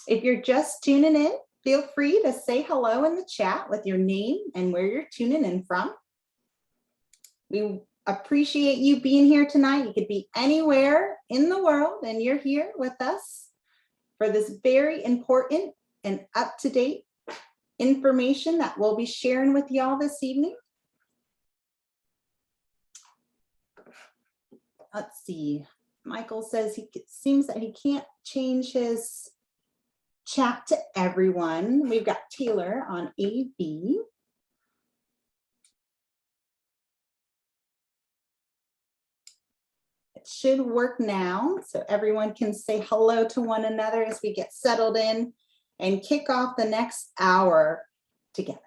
If you're just tuning in, feel free to say hello in the chat with your name and where you're tuning in from. We appreciate you being here tonight. You could be anywhere in the world and you're here with us for this very important and up-to-date information that we'll be sharing with y'all this evening. Let's see. Michael says it seems that he can't change his chat to everyone. We've got Taylor on AV. It should work now, so everyone can say hello to one another as we get settled in and kick off the next hour together.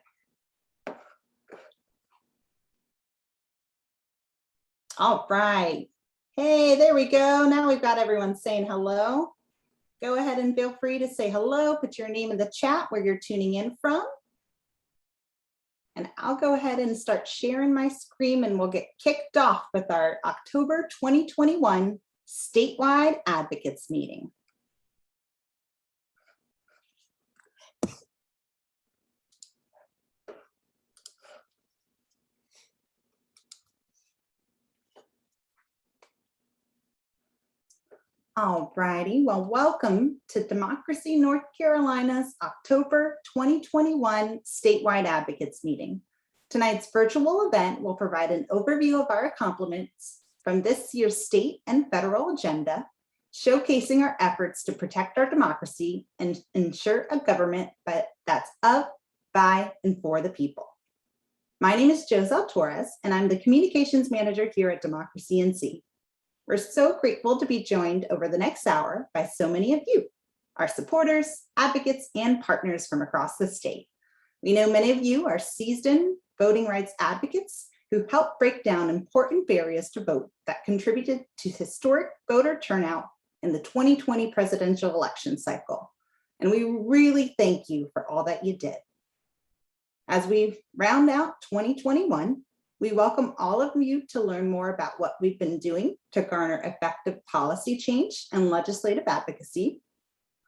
All right. Hey, there we go. Now we've got everyone saying hello. Go ahead and feel free to say hello. Put your name in the chat where you're tuning in from. And I'll go ahead and start sharing my screen and we'll get kicked off with our October 2021 statewide advocates meeting. All righty, well, welcome to Democracy North Carolina's October 2021 statewide advocates meeting. Tonight's virtual event will provide an overview of our accomplishments from this year's state and federal agenda, showcasing our efforts to protect our democracy and ensure a government that's of, by, and for the people. My name is Joselle Torres, and I'm the communications manager here at Democracy NC. We're so grateful to be joined over the next hour by so many of you, our supporters, advocates, and partners from across the state. We know many of you are seasoned voting rights advocates who helped break down important barriers to vote that contributed to historic voter turnout in the 2020 presidential election cycle. And we really thank you for all that you did. As we round out 2021, we welcome all of you to learn more about what we've been doing to garner effective policy change and legislative advocacy,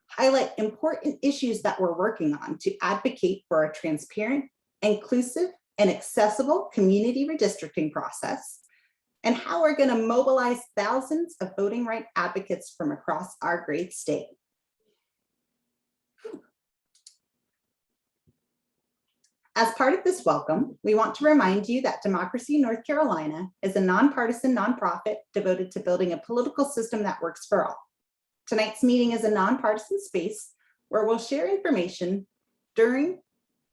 highlight important issues that we're working on to advocate for a transparent, inclusive, and accessible community redistricting process, and how we're going to mobilize thousands of voting rights advocates from across our great state. As part of this welcome, we want to remind you that Democracy North Carolina is a nonpartisan nonprofit devoted to building a political system that works for all. Tonight's meeting is a nonpartisan space where we'll share information during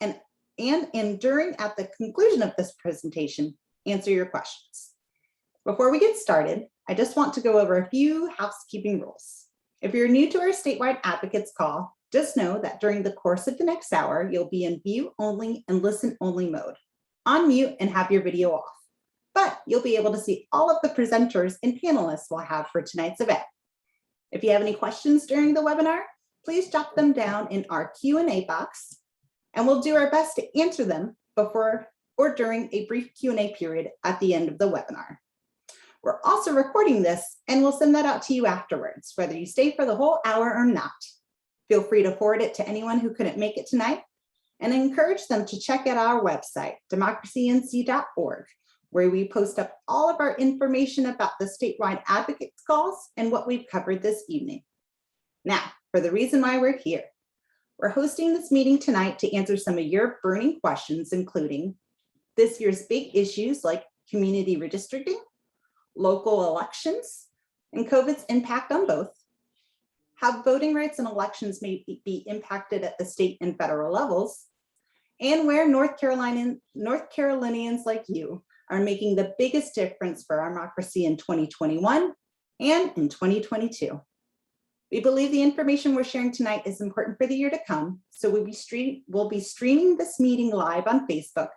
at the conclusion of this presentation, answer your questions. Before we get started, I just want to go over a few housekeeping rules. If you're new to our statewide advocates call, just know that during the course of the next hour, you'll be in view only and listen only mode, on mute and have your video off. But you'll be able to see all of the presenters and panelists we'll have for tonight's event. If you have any questions during the webinar, please jot them down in our Q&A box, and we'll do our best to answer them before or during a brief Q&A period at the end of the webinar. We're also recording this and we'll send that out to you afterwards, whether you stay for the whole hour or not. Feel free to forward it to anyone who couldn't make it tonight and encourage them to check out our website, democracync.org, where we post up all of our information about the statewide advocates calls and what we've covered this evening. Now, for the reason why we're here. We're hosting this meeting tonight to answer some of your burning questions, including this year's big issues like community redistricting, local elections, and COVID's impact on both, how voting rights and elections may be impacted at the state and federal levels, and where North Carolinians like you are making the biggest difference for our democracy in 2021 and in 2022. We believe the information we're sharing tonight is important for the year to come, so we'll be streaming this meeting live on Facebook,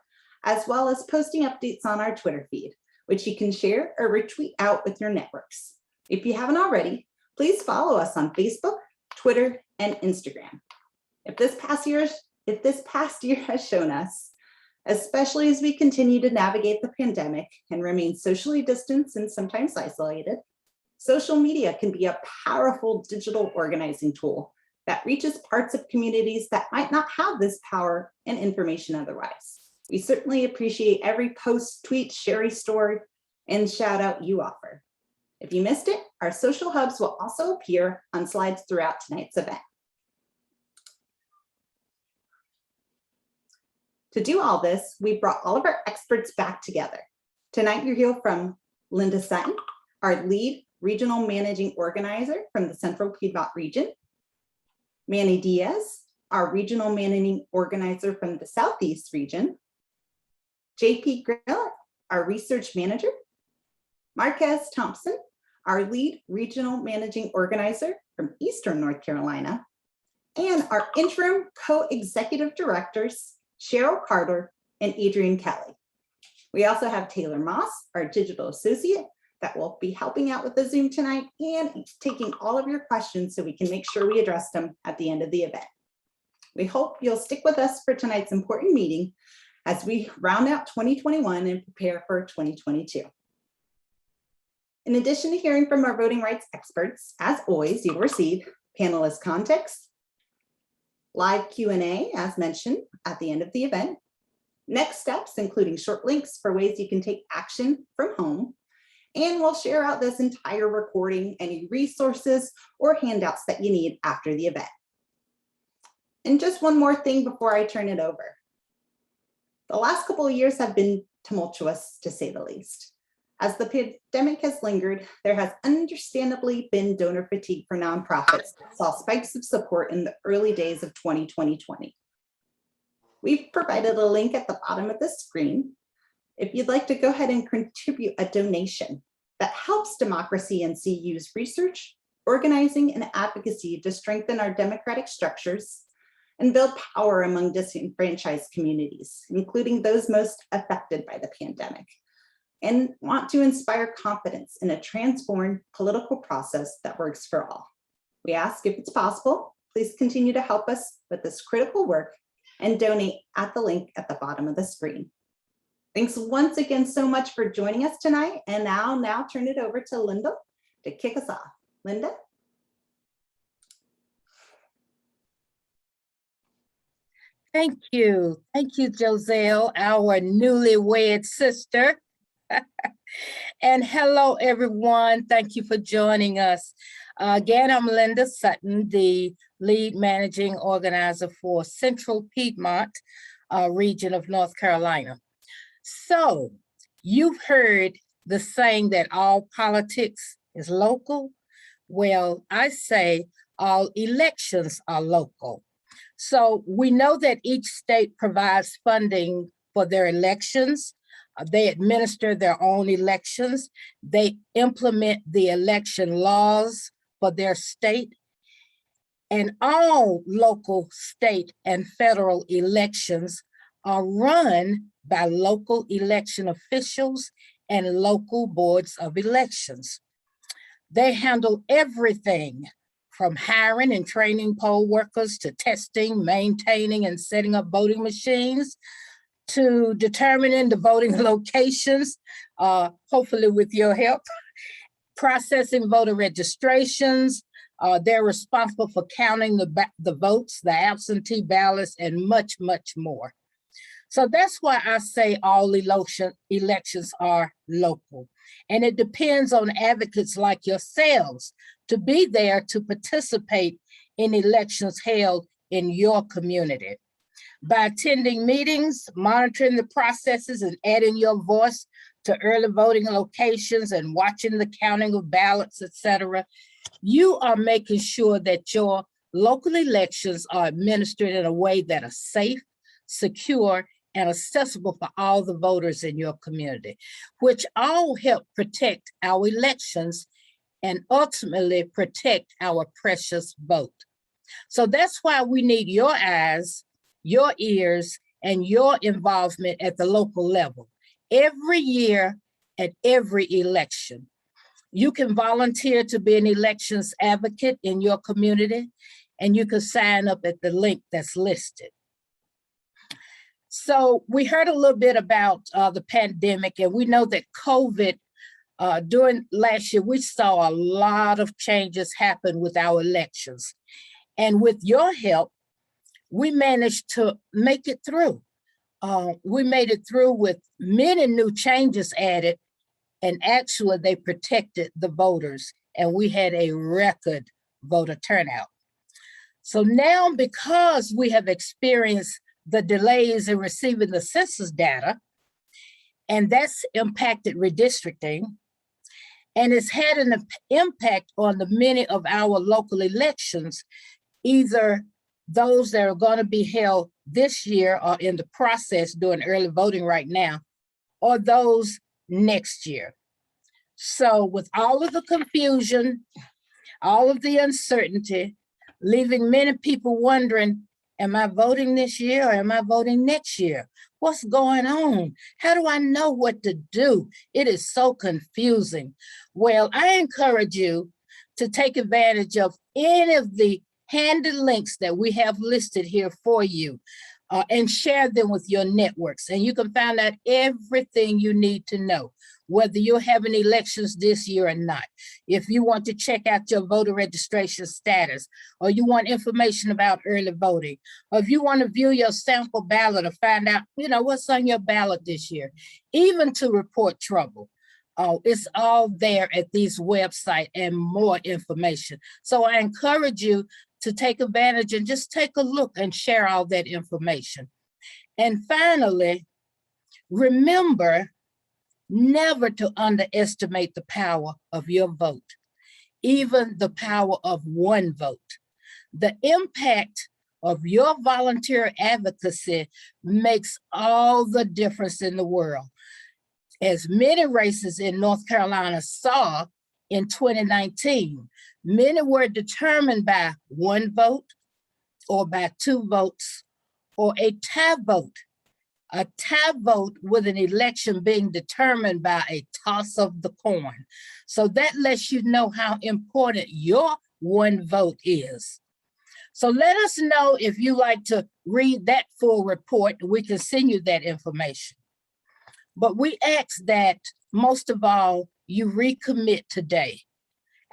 as well as posting updates on our Twitter feed, which you can share or retweet out with your networks. If you haven't already, please follow us on Facebook, Twitter, and Instagram. If this past year has shown us, especially as we continue to navigate the pandemic and remain socially distanced and sometimes isolated, social media can be a powerful digital organizing tool that reaches parts of communities that might not have this power and information otherwise. We certainly appreciate every post, tweet, share, story, and shout out you offer. If you missed it, our social hubs will also appear on slides throughout tonight's event. To do all this, we brought all of our experts back together. Tonight, you'll hear from Linda Sutton, our lead regional managing organizer from the Central Piedmont region, Manny Diaz, our regional managing organizer from the Southeast region, JP Grill, our research manager, Marquez Thompson, our lead regional managing organizer from Eastern North Carolina, and our interim co-executive directors, Cheryl Carter and Adrian Kelly. We also have Taylor Moss, our digital associate, that will be helping out with the Zoom tonight and taking all of your questions so we can make sure we address them at the end of the event. We hope you'll stick with us for tonight's important meeting as we round out 2021 and prepare for 2022. In addition to hearing from our voting rights experts, as always, you'll receive panelist context, live Q&A, as mentioned, at the end of the event, next steps, including short links for ways you can take action from home, and we'll share out this entire recording, any resources or handouts that you need after the event. And just one more thing before I turn it over. The last couple of years have been tumultuous, to say the least. As the pandemic has lingered, there has understandably been donor fatigue for nonprofits that saw spikes of support in the early days of 2020. We've provided a link at the bottom of the screen. If you'd like to go ahead and contribute a donation that helps Democracy NC use research, organizing, and advocacy to strengthen our democratic structures and build power among disenfranchised communities, including those most affected by the pandemic, and want to inspire confidence in a transformed political process that works for all. We ask, if it's possible, please continue to help us with this critical work and donate at the link at the bottom of the screen. Thanks once again so much for joining us tonight, and I'll now turn it over to Linda to kick us off. Linda? Thank you, Joselle, our newlywed sister. And hello, everyone. Thank you for joining us. Again, I'm Linda Sutton, the lead managing organizer for Central Piedmont region of North Carolina. So you've heard the saying that all politics is local. Well, I say all elections are local. So we know that each state provides funding for their elections. They administer their own elections. They implement the election laws for their state. And all local, state, and federal elections are run by local election officials and local boards of elections. They handle everything from hiring and training poll workers to testing, maintaining, and setting up voting machines, to determining the voting locations, hopefully with your help, processing voter registrations. They're responsible for counting the votes, the absentee ballots, and much, much more. So that's why I say all elections are local. And it depends on advocates like yourselves to be there to participate in elections held in your community. By attending meetings, monitoring the processes, and adding your voice to early voting locations and watching the counting of ballots, etc., you are making sure that your local elections are administered in a way that are safe, secure, and accessible for all the voters in your community, which all help protect our elections and ultimately protect our precious vote. So that's why we need your eyes, your ears, and your involvement at the local level every year at every election. You can volunteer to be an elections advocate in your community, and you can sign up at the link that's listed. So we heard a little bit about the pandemic, and we know that COVID, during last year, we saw a lot of changes happen with our elections. And with your help, we managed to make it through. We made it through with many new changes added, and actually they protected the voters, and we had a record voter turnout. So now, because we have experienced the delays in receiving the census data, and that's impacted redistricting, and it's had an impact on the many of our local elections, either those that are going to be held this year or in the process doing early voting right now, or those next year. So with all of the confusion, all of the uncertainty, leaving many people wondering, am I voting this year or am I voting next year? What's going on? How do I know what to do? It is so confusing. Well, I encourage you to take advantage of any of the handy links that we have listed here for you, and share them with your networks. And you can find out everything you need to know, whether you're having elections this year or not. If you want to check out your voter registration status, or you want information about early voting, or if you want to view your sample ballot or find out, what's on your ballot this year, even to report trouble. It's all there at these websites and more information. So I encourage you to take advantage and just take a look and share all that information. And finally, remember never to underestimate the power of your vote, even the power of one vote. The impact of your volunteer advocacy makes all the difference in the world. As many races in North Carolina saw in 2019, many were determined by one vote or by two votes or a tie vote. A tie vote with an election being determined by a toss of the coin. So that lets you know how important your one vote is. So let us know if you like to read that full report. We can send you that information. But we ask that most of all, you recommit today.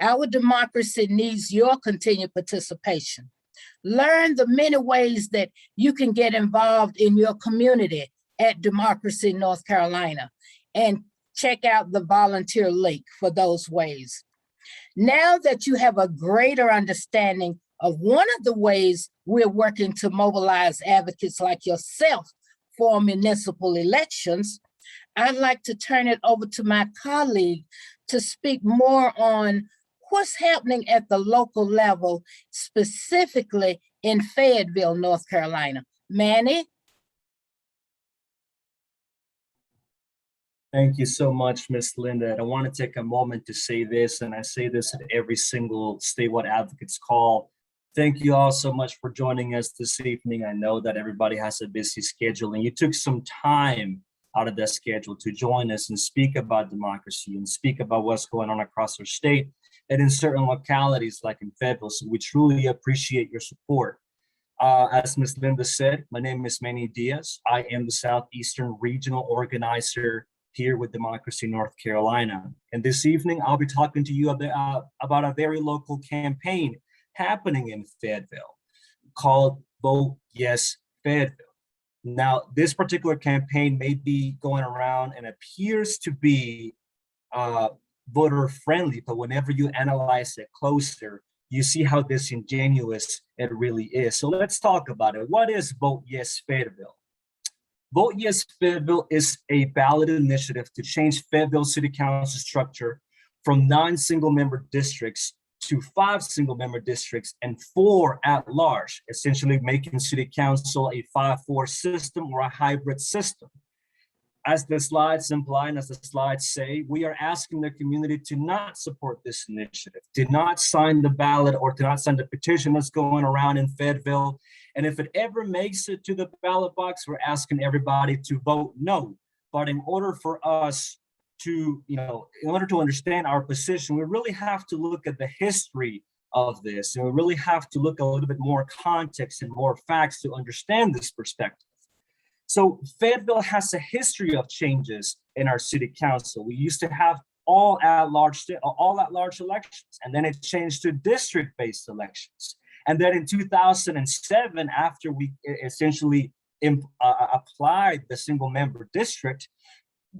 Our democracy needs your continued participation. Learn the many ways that you can get involved in your community at Democracy North Carolina, and check out the volunteer link for those ways. Now that you have a greater understanding of one of the ways we're working to mobilize advocates like yourself for municipal elections, I'd like to turn it over to my colleague to speak more on what's happening at the local level, specifically in Fayetteville, North Carolina. Manny? Thank you so much, Ms. Linda. I want to take a moment to say this, and I say this at every single Statewide Advocates call. Thank you all so much for joining us this evening. I know that everybody has a busy schedule, and you took some time out of that schedule to join us and speak about democracy and speak about what's going on across our state and in certain localities like in Fayetteville. So we truly appreciate your support. As Ms. Linda said, my name is Manny Diaz. I am the Southeastern Regional Organizer here with Democracy North Carolina. And this evening, I'll be talking to you about a very local campaign happening in Fayetteville called Vote Yes Fayetteville. Now, this particular campaign may be going around and appears to be voter friendly, but whenever you analyze it closer, you see how disingenuous it really is. So let's talk about it. What is Vote Yes Fayetteville? Vote Yes Fayetteville is a ballot initiative to change Fayetteville City Council structure from 9 single-member districts to 5 single-member districts and 4 at-large, essentially making City Council a 5-4 system or a hybrid system. As the slides imply and as the slides say, we are asking the community to not support this initiative, to not sign the ballot or to not sign the petition that's going around in Fayetteville. And if it ever makes it to the ballot box, we're asking everybody to vote no. But in order for us to, in order to understand our position, we really have to look at the history of this. And we really have to look a little bit more context and more facts to understand this perspective. So Fayetteville has a history of changes in our city council. We used to have all at large elections, and then it changed to district-based elections. And then in 2007, after we essentially applied the single member district,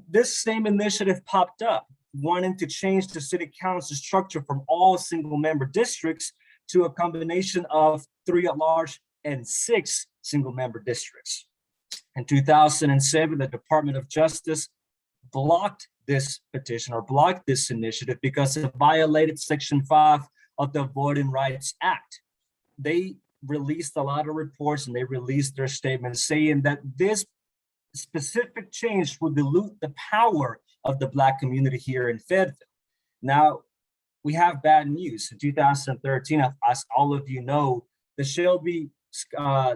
this same initiative popped up, wanting to change the city council structure from all single member districts to a combination of 3 at large and 6 single member districts. In 2007, the Department of Justice blocked this petition or blocked this initiative because it violated Section 5 of the Voting Rights Act. They released a lot of reports and they released their statements saying that this specific change would dilute the power of the Black community here in Fayetteville. Now, we have bad news. In 2013, as all of you know, the Shelby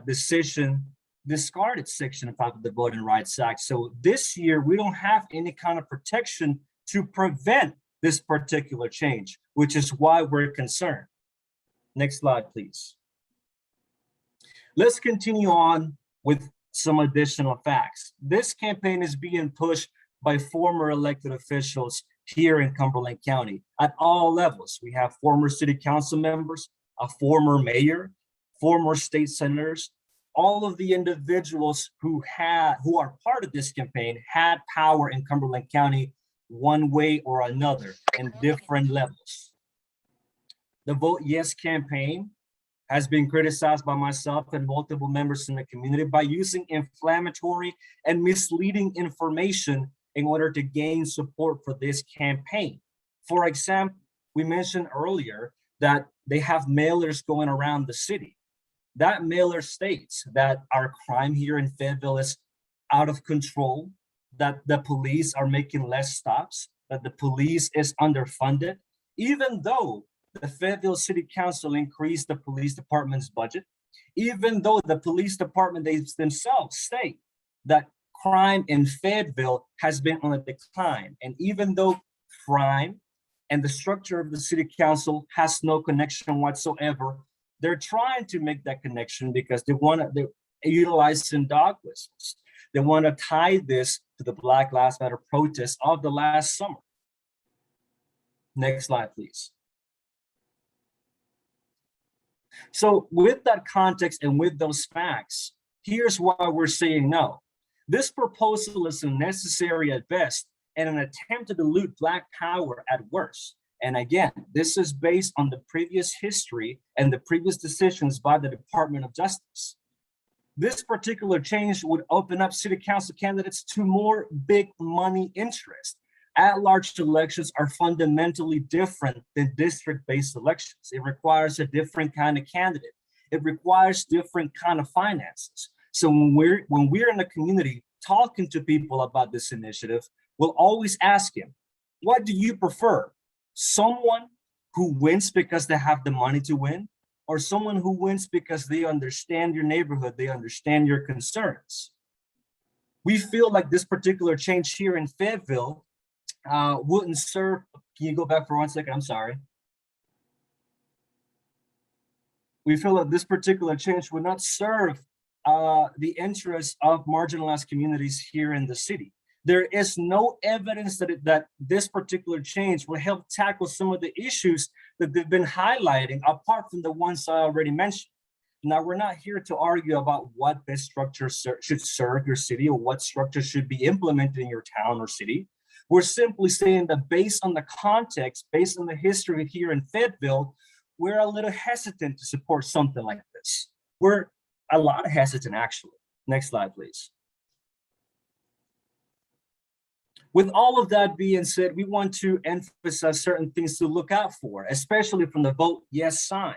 decision discarded Section 5 of the Voting Rights Act. So this year, we don't have any kind of protection to prevent this particular change, which is why we're concerned. Next slide, please. Let's continue on with some additional facts. This campaign is being pushed by former elected officials here in Cumberland County at all levels. We have former city council members, a former mayor, former state senators. All of the individuals who are part of this campaign had power in Cumberland County one way or another in different levels. The Vote Yes campaign has been criticized by myself and multiple members in the community by using inflammatory and misleading information in order to gain support for this campaign. For example, we mentioned earlier that they have mailers going around the city. That mailer states that our crime here in Fayetteville is out of control, that the police are making less stops, that the police is underfunded, even though the Fayetteville City Council increased the police department's budget, even though the police department themselves state that crime in Fayetteville has been on a decline, and even though crime and the structure of the city council has no connection whatsoever, they're trying to make that connection because they utilize some dog whistles. They want to tie this to the Black Lives Matter protests of the last summer. Next slide, please. So with that context and with those facts, here's why we're saying no. This proposal is unnecessary at best and an attempt to dilute Black power at worst. And again, this is based on the previous history and the previous decisions by the Department of Justice. This particular change would open up city council candidates to more big money interest. At-large elections are fundamentally different than district-based elections. It requires a different kind of candidate. It requires different kind of finances. So when we're in the community talking to people about this initiative, we'll always ask him, what do you prefer? Someone who wins because they have the money to win, or someone who wins because they understand your neighborhood, they understand your concerns? We feel like this particular change here in Fayetteville wouldn't serve. Can you go back for 1 second? I'm sorry. We feel that this particular change would not serve the interests of marginalized communities here in the city. There is no evidence that this particular change will help tackle some of the issues that they've been highlighting, apart from the ones I already mentioned. Now, we're not here to argue about what best structure should serve your city or what structure should be implemented in your town or city. We're simply saying that based on the context, based on the history here in Fayetteville, we're a little hesitant to support something like this. We're a lot hesitant, actually. Next slide, please. With all of that being said, we want to emphasize certain things to look out for, especially from the Vote Yes sign.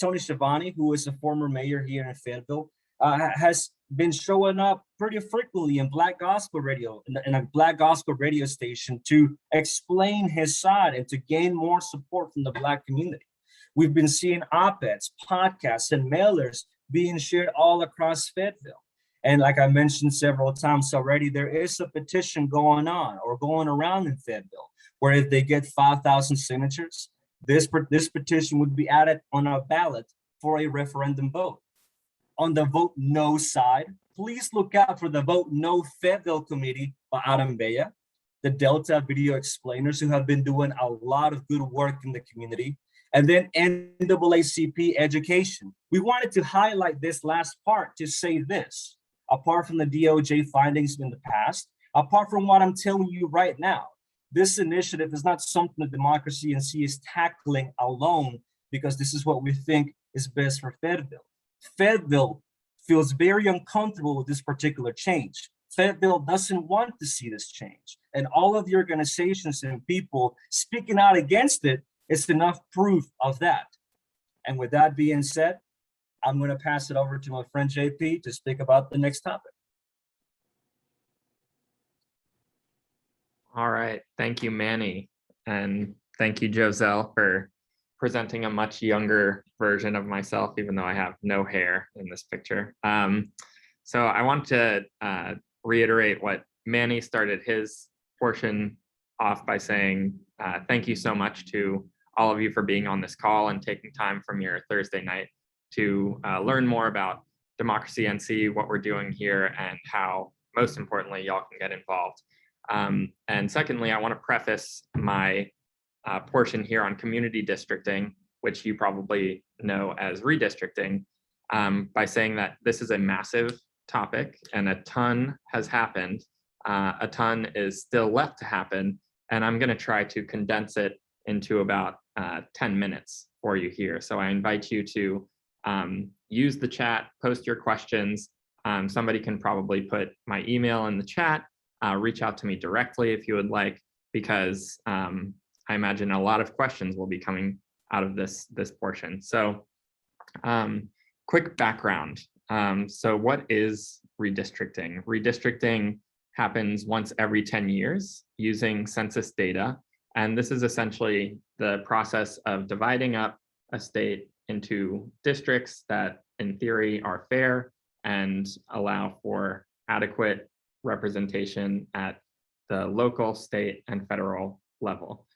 Tony Schiavone, who is a former mayor here in Fayetteville, has been showing up pretty frequently in Black Gospel Radio, in a Black Gospel radio station, to explain his side and to gain more support from the Black community. We've been seeing op-eds, podcasts, and mailers being shared all across Fayetteville. And like I mentioned several times already, there is a petition going on or going around in Fayetteville, where if they get 5,000 signatures, this petition would be added on a ballot for a referendum vote. On the Vote No side, please look out for the Vote No Fayetteville Committee by Adam Bea, the Delta Video Explainers, who have been doing a lot of good work in the community. And then NAACP education. We wanted to highlight this last part to say this, apart from the DOJ findings in the past, apart from what I'm telling you right now, this initiative is not something that Democracy NC is tackling alone, because this is what we think is best for Fayetteville. Fayetteville feels very uncomfortable with this particular change. Fayetteville doesn't want to see this change. And all of the organizations and people speaking out against it is enough proof of that. And with that being said, I'm going to pass it over to my friend JP to speak about the next topic. All right, thank you, Manny. And thank you, Joselle, for presenting a much younger version of myself, even though I have no hair in this picture. So I want to reiterate what Manny started his portion off by saying, thank you so much to all of you for being on this call and taking time from your Thursday night to learn more about Democracy NC, what we're doing here, and how, most importantly, y'all can get involved. And secondly, I want to preface my portion here on community districting, which you probably know as redistricting, by saying that this is a massive topic and a ton has happened. A ton is still left to happen, and I'm going to try to condense it into about 10 minutes for you here. So I invite you to use the chat, post your questions. Somebody can probably put my email in the chat, reach out to me directly if you would like, because I imagine a lot of questions will be coming out of this portion. So quick background. So what is redistricting? Redistricting happens once every 10 years using census data. And this is essentially the process of dividing up a state into districts that in theory are fair and allow for adequate representation at the local, state, and federal level.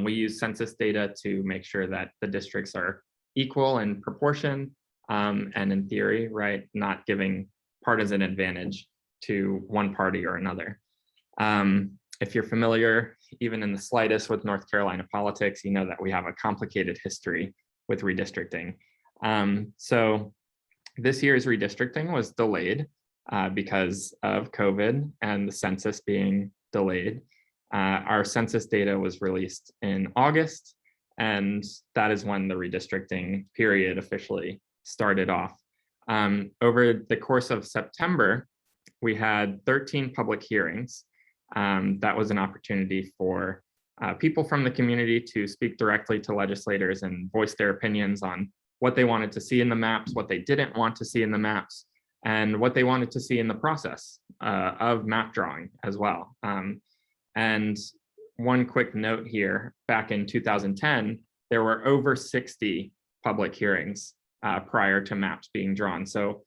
We use census data to make sure that the districts are equal in proportion and in theory, right, not giving partisan advantage to one party or another. If you're familiar, even in the slightest, with North Carolina politics, you know that we have a complicated history with redistricting. So this year's redistricting was delayed because of COVID and the census being delayed. Our census data was released in August, and that is when the redistricting period officially started off. Over the course of September, we had 13 public hearings. That was an opportunity for people from the community to speak directly to legislators and voice their opinions on what they wanted to see in the maps, what they didn't want to see in the maps, and what they wanted to see in the process of map drawing as well. And one quick note here, back in 2010, there were over 60 public hearings prior to maps being drawn. So,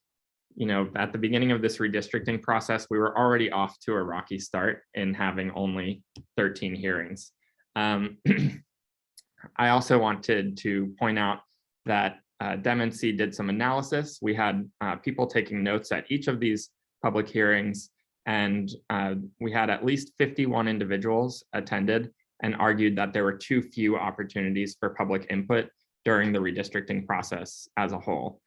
you know, at the beginning of this redistricting process, we were already off to a rocky start in having only 13 hearings. I also wanted to point out that DemNC did some analysis. We had people taking notes at each of these public hearings, and we had at least 51 individuals attended and argued that there were too few opportunities for public input during the redistricting process as a whole.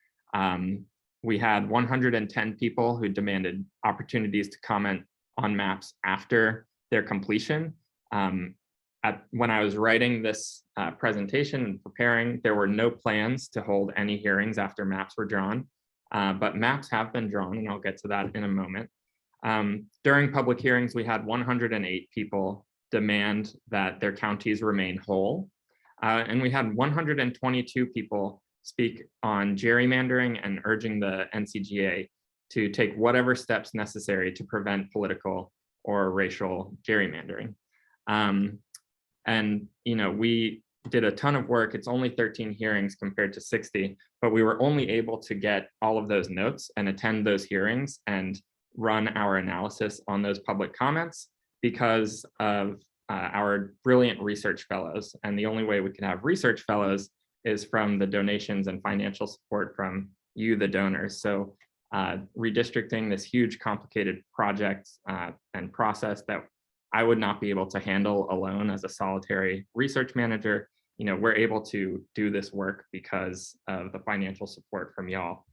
We had 110 people who demanded opportunities to comment on maps after their completion. When I was writing this presentation and preparing, there were no plans to hold any hearings after maps were drawn, but maps have been drawn, and I'll get to that in a moment. During public hearings, we had 108 people demand that their counties remain whole, and we had 122 people speak on gerrymandering and urging the NCGA to take whatever steps necessary to prevent political or racial gerrymandering. And, you know, we did a ton of work. It's only 13 hearings compared to 60, but we were only able to get all of those notes and attend those hearings and run our analysis on those public comments because of our brilliant research fellows. And the only way we can have research fellows is from the donations and financial support from you, the donors. So redistricting, this huge complicated project and process that I would not be able to handle alone as a solitary research manager, we're able to do this work because of the financial support from y'all.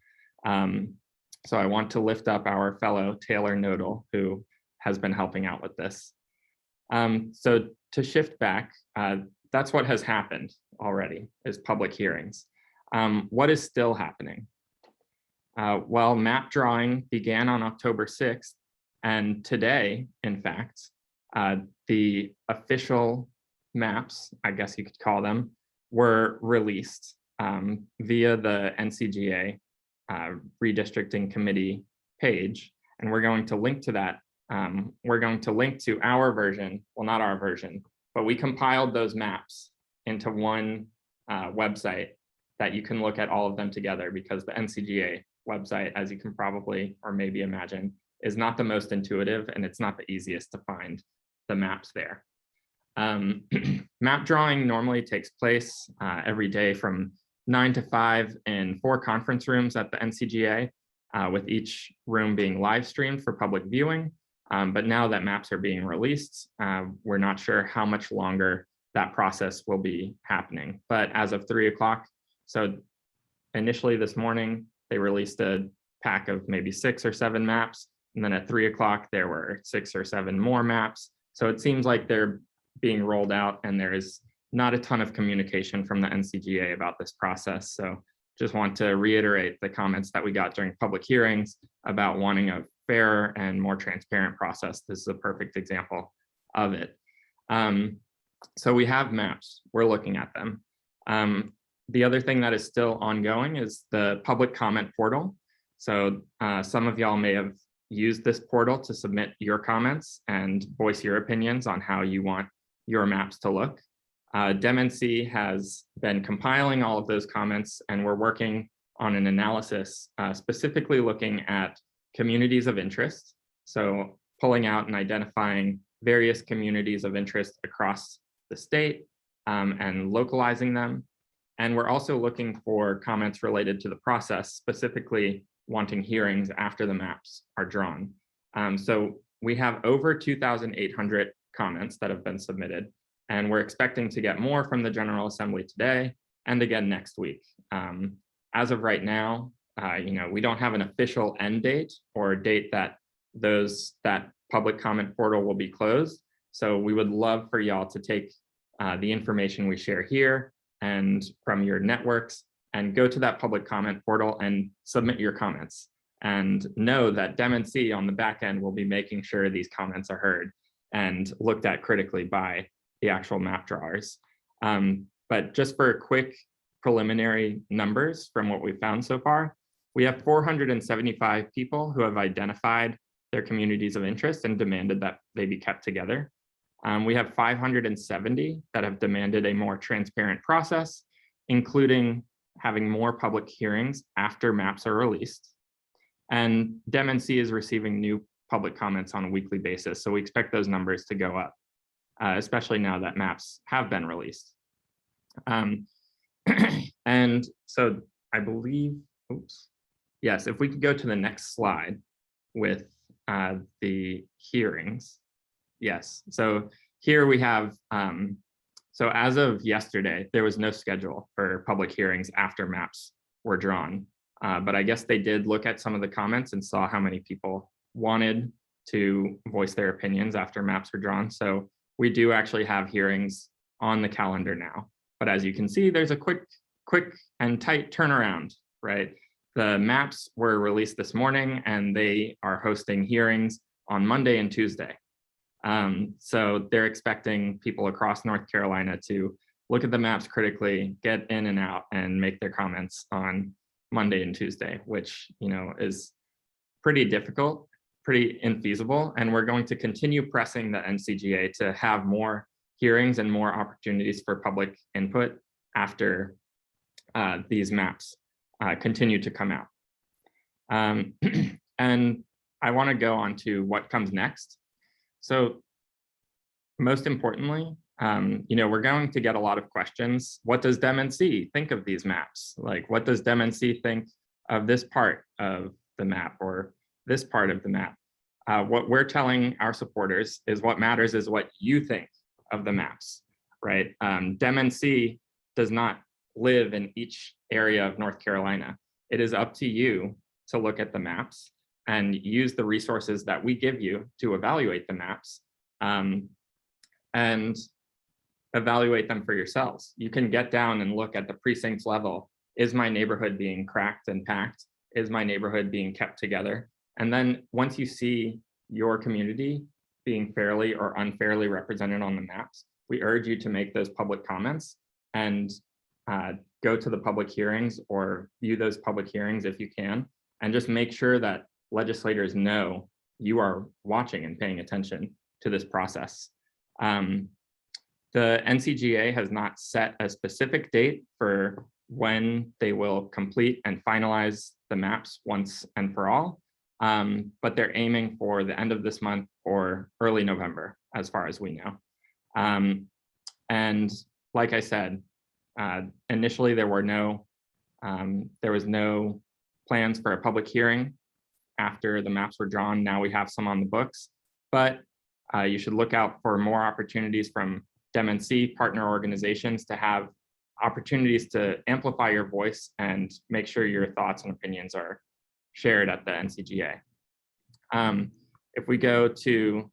So I want to lift up our fellow Taylor Nodal, who has been helping out with this. So to shift back, that's what has happened already, is public hearings. What is still happening? Well, map drawing began on October 6th, and today, in fact, the official maps, I guess you could call them, were released via the NCGA redistricting committee page, and we're going to link to that. We're going to link to our version, well, not our version, but we compiled those maps into one website that you can look at all of them together, because the NCGA website, as you can probably or maybe imagine, is not the most intuitive, and it's not the easiest to find the maps there. Map drawing normally takes place every day from 9 to 5 in 4 conference rooms at the NCGA, with each room being live streamed for public viewing. But now that maps are being released, we're not sure how much longer that process will be happening. But as of 3 o'clock, so initially this morning, they released a pack of maybe 6 or 7 maps. And then at 3 o'clock, there were 6 or 7 more maps. So it seems like they're being rolled out, and there is not a ton of communication from the NCGA about this process. So just want to reiterate the comments that we got during public hearings about wanting a fairer and more transparent process. This is a perfect example of it. So we have maps, we're looking at them. The other thing that is still ongoing is the public comment portal. So some of y'all may have used this portal to submit your comments and voice your opinions on how you want your maps to look. DemNC has been compiling all of those comments, and we're working on an analysis specifically looking at communities of interest. So pulling out and identifying various communities of interest across the state and localizing them. And we're also looking for comments related to the process, specifically wanting hearings after the maps are drawn. So we have over 2,800 comments that have been submitted, and we're expecting to get more from the General Assembly today and again next week. As of right now, we don't have an official end date or a date that that public comment portal will be closed. So we would love for y'all to take the information we share here and from your networks and go to that public comment portal and submit your comments, and know that DemNC on the back end will be making sure these comments are heard and looked at critically by the actual map drawers. But just for quick preliminary numbers from what we've found so far, we have 475 people who have identified their communities of interest and demanded that they be kept together. We have 570 that have demanded a more transparent process, including having more public hearings after maps are released. And DemNC is receiving new public comments on a weekly basis, so we expect those numbers to go up, especially now that maps have been released. And so I believe, oops, yes, if we could go to the next slide with the hearings. Yes, so here we have, so as of yesterday, there was no schedule for public hearings after maps were drawn. But I guess they did look at some of the comments and saw how many people wanted to voice their opinions after maps were drawn. So we do actually have hearings on the calendar now. But as you can see, there's a quick and tight turnaround, right? The maps were released this morning, and they are hosting hearings on Monday and Tuesday. So they're expecting people across North Carolina to look at the maps critically, get in and out, and make their comments on Monday and Tuesday, which is pretty difficult, pretty infeasible. And we're going to continue pressing the NCGA to have more hearings and more opportunities for public input after these maps continue to come out. And I want to go on to what comes next. So most importantly, we're going to get a lot of questions. What does DemNC think of these maps? Like, what does DemNC think of this part of the map or this part of the map? What we're telling our supporters is what matters is what you think of the maps, right? DemNC does not live in each area of North Carolina. It is up to you to look at the maps and use the resources that we give you to evaluate the maps, and evaluate them for yourselves. You can get down and look at the precincts level. Is my neighborhood being cracked and packed? Is my neighborhood being kept together? And then once you see your community being fairly or unfairly represented on the maps, we urge you to make those public comments and go to the public hearings or view those public hearings if you can, and just make sure that legislators know you are watching and paying attention to this process. The NCGA has not set a specific date for when they will complete and finalize the maps once and for all, but they're aiming for the end of this month or early November, as far as we know. And like I said, initially there was no plans for a public hearing after the maps were drawn. Now we have some on the books, but you should look out for more opportunities from DemNC partner organizations to have opportunities to amplify your voice and make sure your thoughts and opinions are shared at the NCGA. If we go to,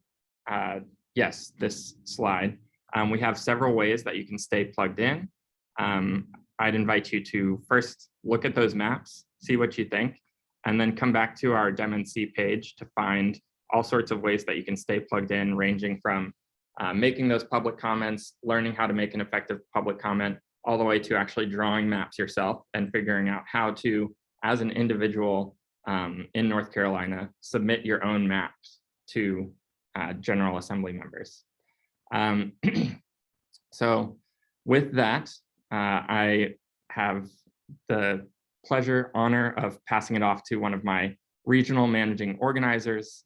yes, this slide, we have several ways that you can stay plugged in. I'd invite you to first look at those maps, see what you think, and then come back to our DemNC page to find all sorts of ways that you can stay plugged in, ranging from making those public comments, learning how to make an effective public comment, all the way to actually drawing maps yourself and figuring out how to, as an individual in North Carolina, submit your own maps to General Assembly members. So with that, I have the pleasure, honor of passing it off to one of my regional managing organizers,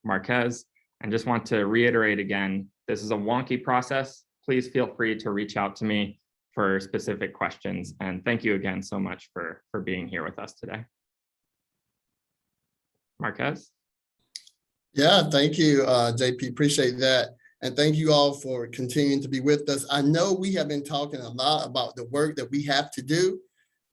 Marquez, and just want to reiterate again, this is a wonky process. Please feel free to reach out to me for specific questions. And thank you again so much for being here with us today. Marquez? Yeah, thank you, JP, appreciate that. And thank you all for continuing to be with us. I know we have been talking a lot about the work that we have to do,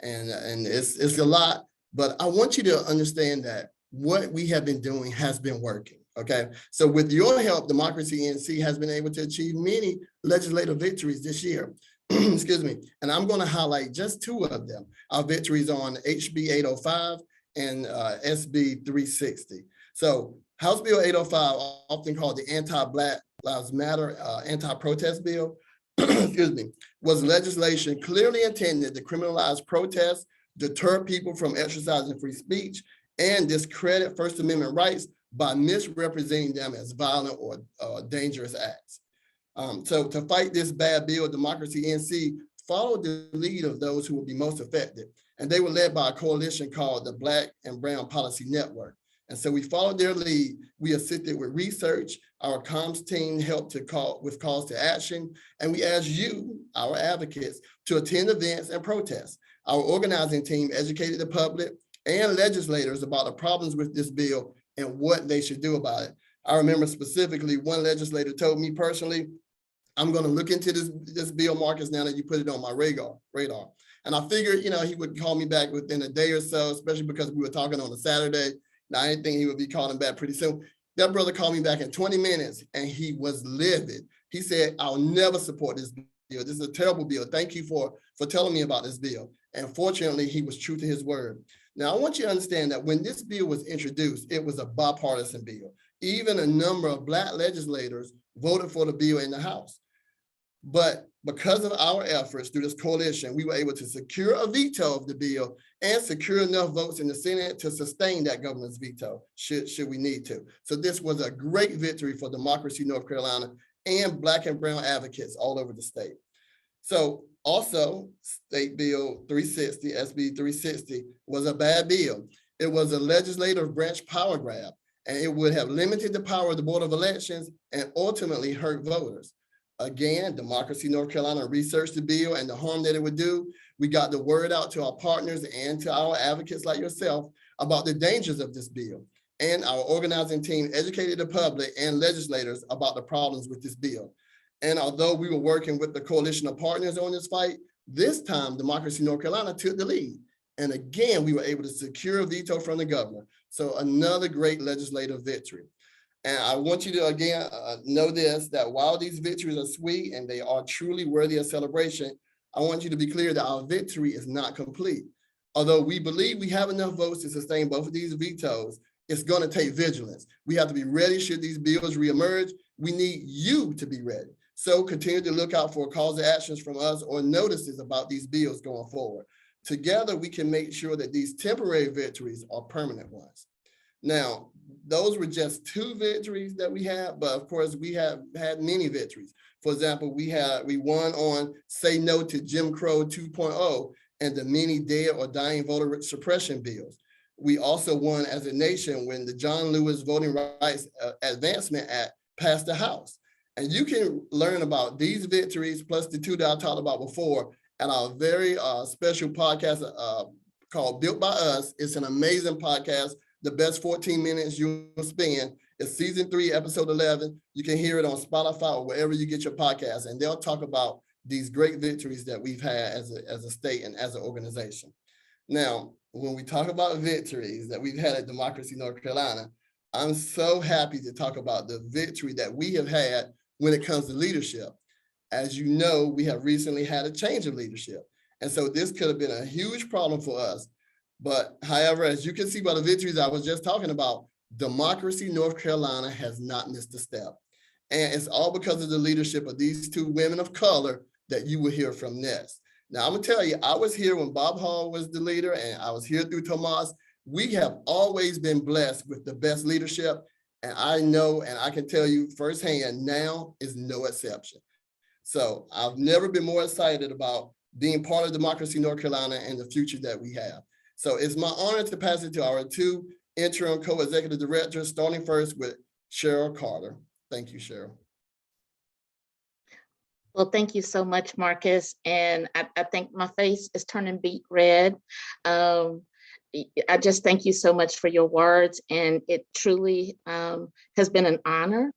and it's a lot, but I want you to understand that what we have been doing has been working, okay? So with your help, Democracy NC has been able to achieve many legislative victories this year. Excuse me, and I'm gonna highlight just two of them, our victories on HB 805 and SB 360. So House Bill 805, often called the Anti-Black Lives Matter anti-protest bill, excuse me, was legislation clearly intended to criminalize protests, deter people from exercising free speech, and discredit First Amendment rights by misrepresenting them as violent or dangerous acts. So to fight this bad bill, Democracy NC followed the lead of those who would be most affected. And they were led by a coalition called the Black and Brown Policy Network. And so we followed their lead. We assisted with research. Our comms team helped with calls to action. And we asked you, our advocates, to attend events and protests. Our organizing team educated the public and legislators about the problems with this bill and what they should do about it. I remember specifically one legislator told me personally, I'm going to look into this bill, Marcus, now that you put it on my radar. And I figured, he would call me back within a day or so, especially because we were talking on a Saturday. Now, I didn't think he would be calling back pretty soon. That brother called me back in 20 minutes and he was livid. He said, I'll never support this bill. This is a terrible bill. Thank you for telling me about this bill. And fortunately, he was true to his word. Now, I want you to understand that when this bill was introduced, it was a bipartisan bill. Even a number of Black legislators voted for the bill in the House. But because of our efforts through this coalition, we were able to secure a veto of the bill and secure enough votes in the Senate to sustain that governor's veto, should we need to. So this was a great victory for Democracy North Carolina and Black and Brown advocates all over the state. So also, State Bill 360, SB 360, was a bad bill. It was a legislative branch power grab, and it would have limited the power of the Board of Elections and ultimately hurt voters. Again, Democracy North Carolina researched the bill and the harm that it would do. We got the word out to our partners and to our advocates like yourself about the dangers of this bill. And our organizing team educated the public and legislators about the problems with this bill. And although we were working with the coalition of partners on this fight, This time, Democracy North Carolina took the lead. And again, we were able to secure a veto from the governor. So another great legislative victory. And I want you to, again, know this, that while these victories are sweet and they are truly worthy of celebration, I want you to be clear that our victory is not complete. Although we believe we have enough votes to sustain both of these vetoes, it's going to take vigilance. We have to be ready should these bills reemerge. We need you to be ready. So continue to look out for calls to actions from us or notices about these bills going forward. Together, we can make sure that these temporary victories are permanent ones. Now, those were just 2 victories that we had, but of course, we have had many victories. For example, we won on Say No to Jim Crow 2.0 and the many dead or dying voter suppression bills. We also won as a nation when the John Lewis Voting Rights Advancement Act passed the House. And you can learn about these victories plus the 2 that I talked about before at our very special podcast called Built by Us. It's an amazing podcast. The best 14 minutes you'll spend. It's season 3, episode 11. You can hear it on Spotify or wherever you get your podcast, and they'll talk about these great victories that we've had as a state and as an organization. Now, when we talk about victories that we've had at Democracy North Carolina, I'm so happy to talk about the victory that we have had when it comes to leadership. As you know, we have recently had a change of leadership. And so this could have been a huge problem for us. But however, as you can see by the victories I was just talking about, Democracy North Carolina has not missed a step. And it's all because of the leadership of these 2 women of color that you will hear from next. Now, I'm gonna tell you, I was here when Bob Hall was the leader, and I was here through Tomas. We have always been blessed with the best leadership. And I know, and I can tell you firsthand, now is no exception. So I've never been more excited about being part of Democracy North Carolina and the future that we have. So it's my honor to pass it to our 2 interim co-executive directors, starting first with Cheryl Carter. Thank you, Cheryl. Well, thank you so much, Marcus. And I think my face is turning beet red. I just thank you so much for your words. And it truly has been an honor.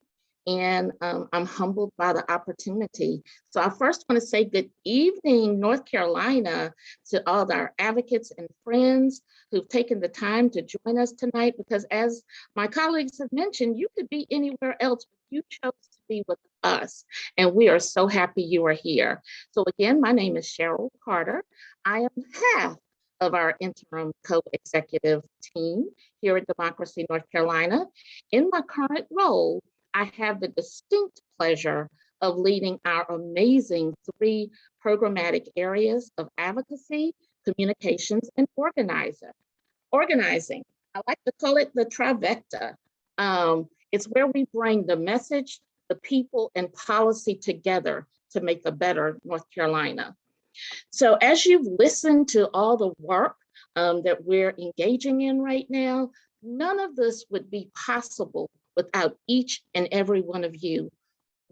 And I'm humbled by the opportunity. So I first want to say good evening, North Carolina, to all our advocates and friends who've taken the time to join us tonight, because as my colleagues have mentioned, you could be anywhere else, but you chose to be with us. And we are so happy you are here. So again, my name is Cheryl Carter. I am half of our interim co-executive team here at Democracy North Carolina. In my current role, I have the distinct pleasure of leading our amazing 3 programmatic areas of advocacy, communications, and organizing. I like to call it the trifecta. It's where we bring the message, the people, and policy together to make a better North Carolina. So as you've listened to all the work that we're engaging in right now, none of this would be possible without each and every one of you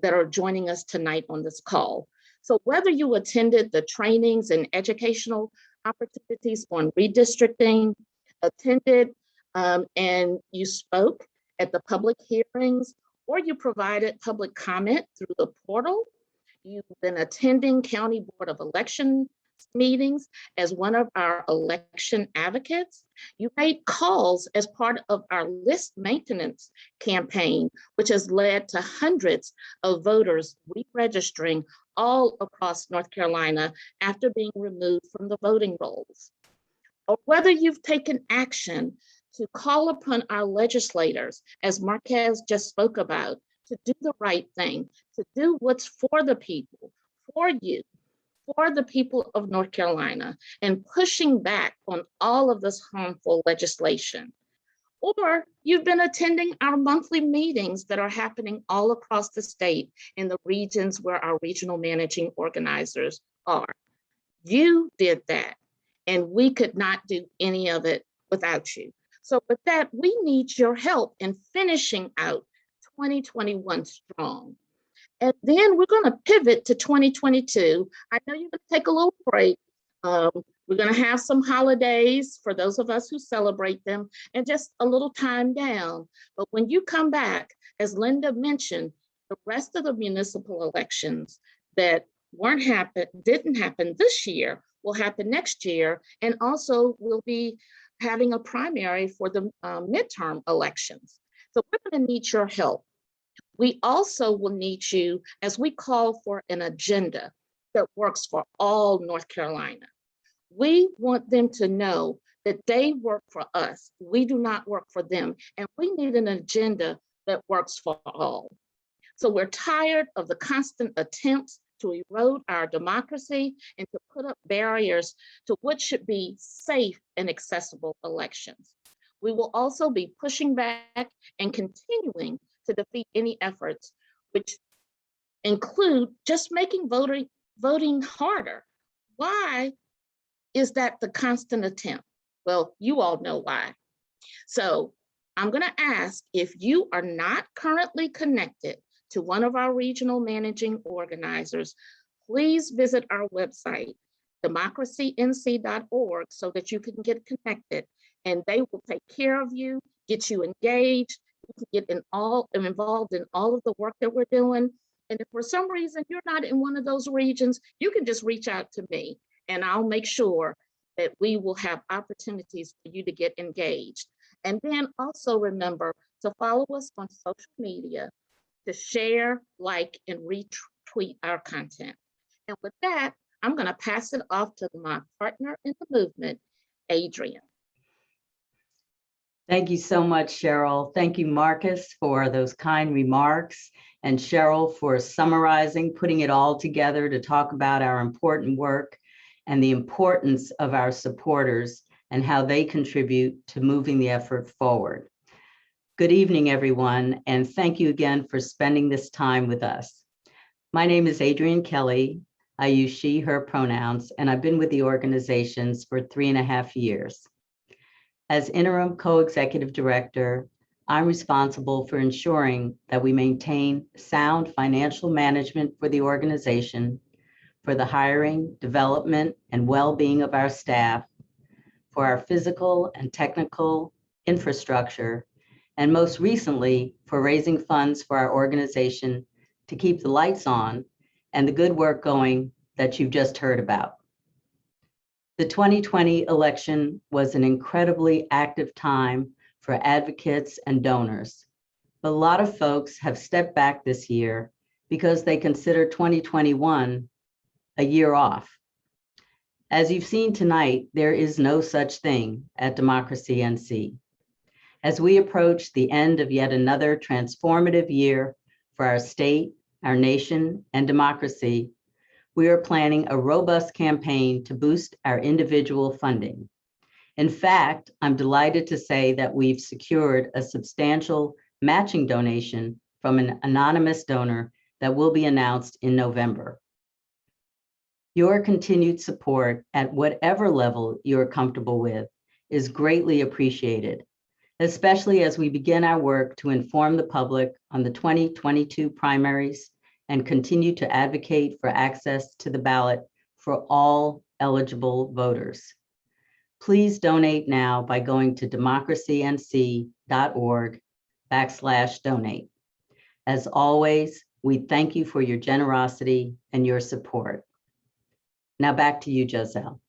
that are joining us tonight on this call. So whether you attended the trainings and educational opportunities on redistricting, attended and you spoke at the public hearings, or you provided public comment through the portal, you've been attending County Board of Election meetings as one of our election advocates, you made calls as part of our list maintenance campaign, which has led to hundreds of voters re-registering all across North Carolina after being removed from the voting rolls. Or whether you've taken action to call upon our legislators, as Marquez just spoke about, to do the right thing, to do what's for the people, for you, for the people of North Carolina, and pushing back on all of this harmful legislation. Or you've been attending our monthly meetings that are happening all across the state in the regions where our regional managing organizers are. You did that, and we could not do any of it without you. So with that, we need your help in finishing out 2021 strong. And then we're going to pivot to 2022. I know you're going to take a little break. We're going to have some holidays for those of us who celebrate them and just a little time down. But when you come back, as Linda mentioned, the rest of the municipal elections that didn't happen this year will happen next year, and also we'll be having a primary for the midterm elections. So we're going to need your help. We also will need you as we call for an agenda that works for all North Carolina. We want them to know that they work for us. We do not work for them. And we need an agenda that works for all. So we're tired of the constant attempts to erode our democracy and to put up barriers to what should be safe and accessible elections. We will also be pushing back and continuing to defeat any efforts which include just making voting harder. Why is that the constant attempt? Well, you all know why. So I'm going to ask, if you are not currently connected to one of our regional managing organizers, please visit our website, democracync.org, so that you can get connected, and they will take care of you, get you engaged, you can get involved in all of the work that we're doing. And if for some reason you're not in one of those regions, you can just reach out to me, and I'll make sure that we will have opportunities for you to get engaged. And then also remember to follow us on social media, to share, like, and retweet our content. And with that, I'm going to pass it off to my partner in the movement, Adrian. Thank you so much, Cheryl. Thank you, Marcus, for those kind remarks, and Cheryl for summarizing, putting it all together to talk about our important work and the importance of our supporters and how they contribute to moving the effort forward. Good evening, everyone, and thank you again for spending this time with us. My name is Adrian Kelly. I use she, her pronouns, and I've been with the organizations for 3.5 years. As interim co-executive director, I'm responsible for ensuring that we maintain sound financial management for the organization, for the hiring, development, and well-being of our staff, for our physical and technical infrastructure, and most recently, for raising funds for our organization to keep the lights on and the good work going that you've just heard about. The 2020 election was an incredibly active time for advocates and donors, but a lot of folks have stepped back this year because they consider 2021 a year off. As you've seen tonight, there is no such thing at Democracy NC. As we approach the end of yet another transformative year for our state, our nation, and democracy, we are planning a robust campaign to boost our individual funding. In fact, I'm delighted to say that we've secured a substantial matching donation from an anonymous donor that will be announced in November. Your continued support at whatever level you're comfortable with is greatly appreciated, especially as we begin our work to inform the public on the 2022 primaries and continue to advocate for access to the ballot for all eligible voters. Please donate now by going to democracync.org/donate. As always, we thank you for your generosity and your support. Now back to you, Joselle.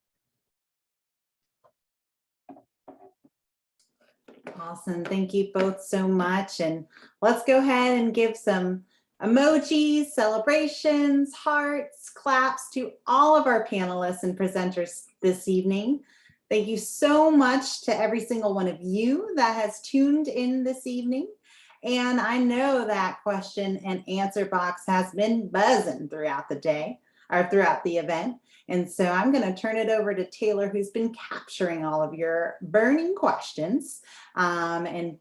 Awesome. Thank you both so much. And let's go ahead and give some emojis, celebrations, hearts, claps to all of our panelists and presenters this evening. Thank you so much to every single one of you that has tuned in this evening. And I know that question and answer box has been buzzing throughout the day or throughout the event. And so I'm going to turn it over to Taylor, who's been capturing all of your burning questions. And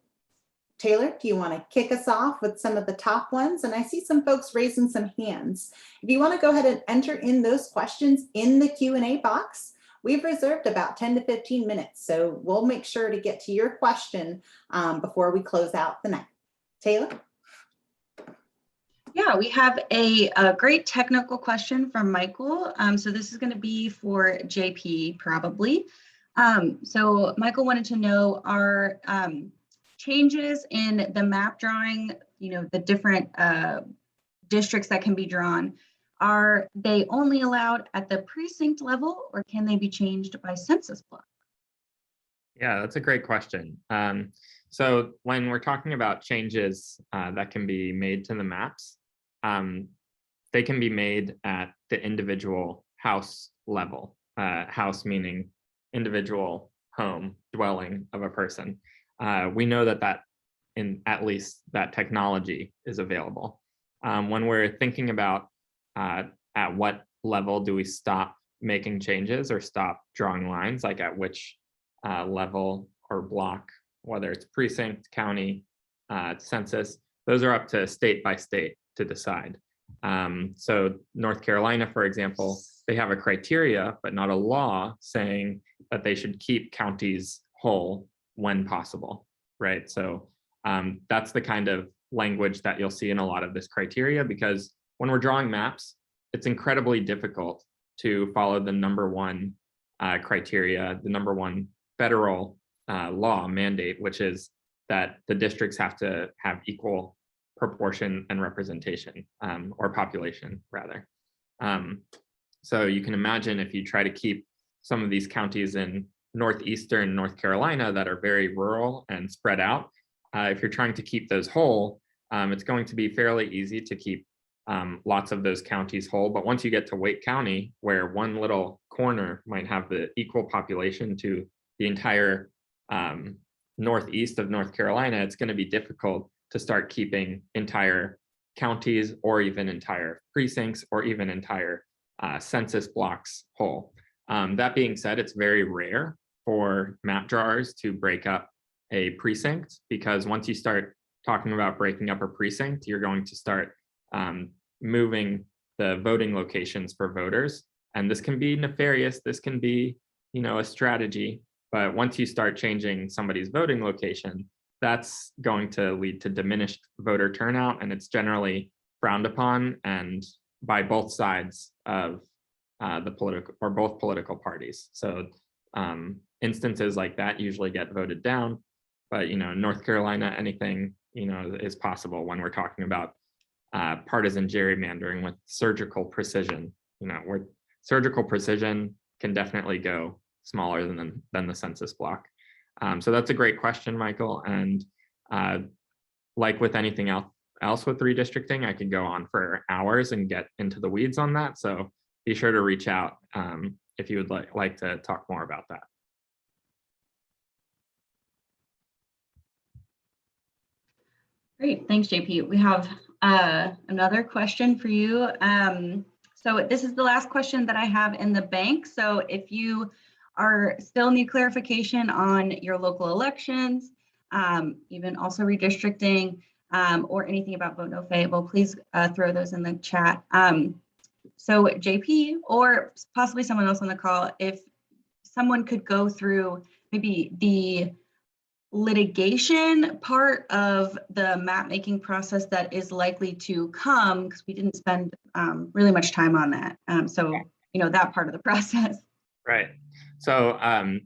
Taylor, do you want to kick us off with some of the top ones? And I see some folks raising some hands. If you want to go ahead and enter in those questions in the Q&A box, we've reserved about 10 to 15 minutes. So we'll make sure to get to your question before we close out the night. Taylor? Yeah, we have a great technical question from Michael. So this is going to be for JP probably. So Michael wanted to know, are changes in the map drawing, the different districts that can be drawn, Are they only allowed at the precinct level, or can they be changed by census block? Yeah, that's a great question. So when we're talking about changes that can be made to the maps, they can be made at the individual house level. House meaning individual home dwelling of a person. We know that in at least that technology is available. When we're thinking about at what level do we stop making changes or stop drawing lines, like at which level or block, whether it's precinct, county, census, those are up to state by state to decide. So North Carolina, for example, they have a criteria, but not a law saying that they should keep counties whole when possible, right? So that's the kind of language that you'll see in a lot of this criteria, because when we're drawing maps, it's incredibly difficult to follow the number one criteria, the number one federal law mandate, which is that the districts have to have equal proportion and representation, or population rather. So you can imagine if you try to keep some of these counties in northeastern North Carolina that are very rural and spread out, if you're trying to keep those whole, it's going to be fairly easy to keep lots of those counties whole. But once you get to Wake County, where one little corner might have the equal population to the entire northeast of North Carolina, it's going to be difficult to start keeping entire counties or even entire precincts or even entire census blocks whole. That being said, it's very rare for map drawers to break up a precinct, because once you start talking about breaking up a precinct, you're going to start moving the voting locations for voters. And this can be nefarious. This can be, a strategy. But once you start changing somebody's voting location, that's going to lead to diminished voter turnout, and it's generally frowned upon and by both sides of the political or both political parties. So instances like that usually get voted down. But North Carolina, anything is possible when we're talking about partisan gerrymandering with surgical precision. Where surgical precision can definitely go smaller than the census block. So that's a great question, Michael. And like with anything else with redistricting, I could go on for hours and get into the weeds on that. So be sure to reach out if you would like to talk more about that. Great, thanks, JP. We have another question for you. So this is the last question that I have in the bank. So if you still need clarification on your local elections, even also redistricting, or anything about Vote No Fayetteville, please throw those in the chat. So JP, or possibly someone else on the call, if someone could go through maybe the litigation part of the map making process that is likely to come, because we didn't spend really much time on that. So that part of the process. Right. So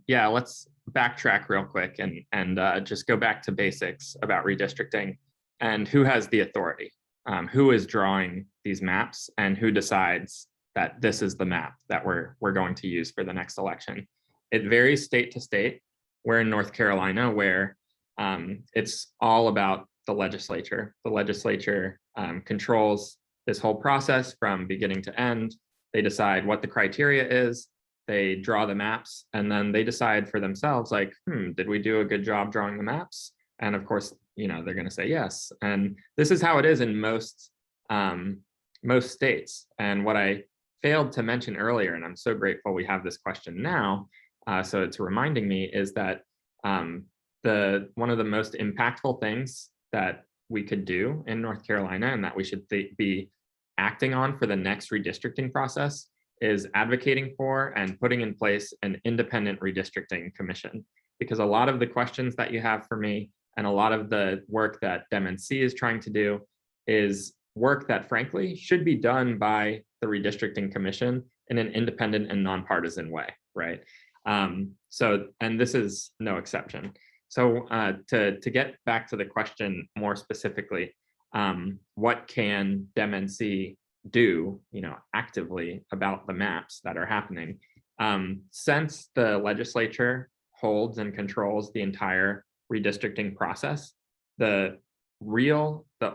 yeah, let's backtrack real quick and just go back to basics about redistricting and who has the authority, who is drawing these maps, and who decides that this is the map that we're going to use for the next election. It varies state to state. We're in North Carolina, where it's all about the legislature. The legislature controls this whole process from beginning to end. They decide what the criteria is. They draw the maps, and then they decide for themselves, like, did we do a good job drawing the maps? And of course, they're going to say yes. And this is how it is in most states. And what I failed to mention earlier, and I'm so grateful we have this question now, so it's reminding me, is that one of the most impactful things that we could do in North Carolina, and that we should be acting on for the next redistricting process, is advocating for and putting in place an independent redistricting commission. Because a lot of the questions that you have for me, and a lot of the work that DemNC is trying to do, is work that frankly should be done by the redistricting commission in an independent and nonpartisan way, right? And this is no exception. So to get back to the question more specifically, what can DemNC do, actively about the maps that are happening. Since the legislature holds and controls the entire redistricting process, the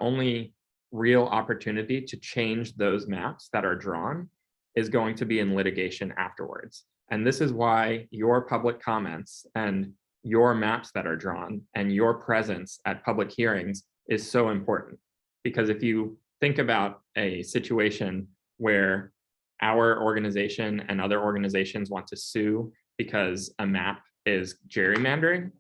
only real opportunity to change those maps that are drawn is going to be in litigation afterwards. And this is why your public comments and your maps that are drawn and your presence at public hearings is so important. Because if you think about a situation where our organization and other organizations want to sue because a map is gerrymandering,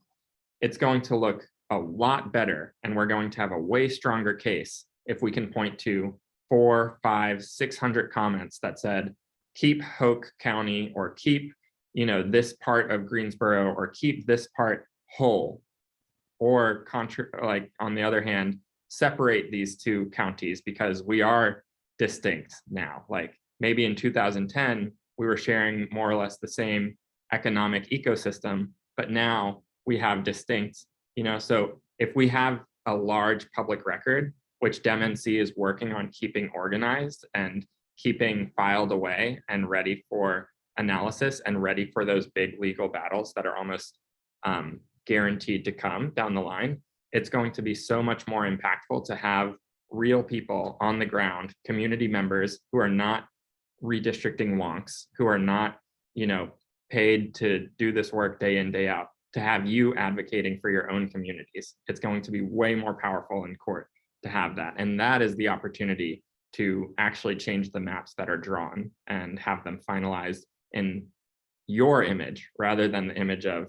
it's going to look a lot better, and we're going to have a way stronger case if we can point to 400, 500, 600 comments that said, keep Hoke County, or keep, this part of Greensboro, or keep this part whole, or on the other hand, separate these two counties because we are distinct now. Like maybe in 2010, we were sharing more or less the same economic ecosystem, but now we have distinct, so if we have a large public record, which DemNC is working on keeping organized and keeping filed away and ready for analysis and ready for those big legal battles that are almost guaranteed to come down the line, it's going to be so much more impactful to have real people on the ground, community members who are not redistricting wonks, who are not, paid to do this work day in, day out, to have you advocating for your own communities. It's going to be way more powerful in court to have that. And that is the opportunity to actually change the maps that are drawn and have them finalized in your image rather than the image of,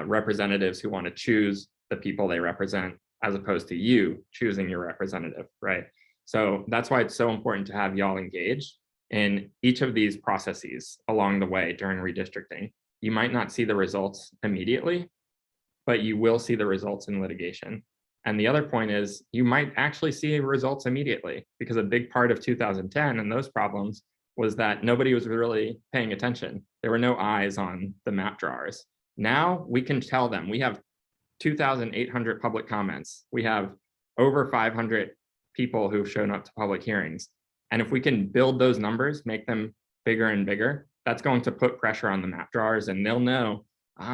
representatives who want to choose the people they represent, as opposed to you choosing your representative, right? So that's why it's so important to have y'all engaged in each of these processes along the way during redistricting. You might not see the results immediately, but you will see the results in litigation. And the other point is you might actually see results immediately, because a big part of 2010 and those problems was that nobody was really paying attention. There were no eyes on the map drawers. Now we can tell them. We have 2,800 public comments. We have over 500 people who've shown up to public hearings. And if we can build those numbers, make them bigger and bigger, that's going to put pressure on the map drawers, and they'll know,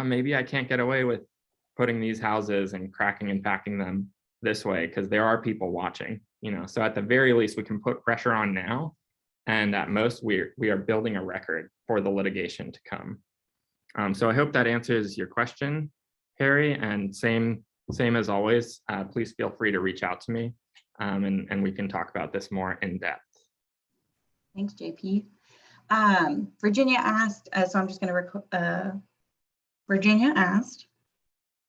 maybe I can't get away with putting these houses and cracking and packing them this way because there are people watching, So at the very least, we can put pressure on now. And at most, we are building a record for the litigation to come. So I hope that answers your question, Harry. And same as always, please feel free to reach out to me, and we can talk about this more in depth. Thanks, JP. Virginia asked, so I'm just going to Virginia asked,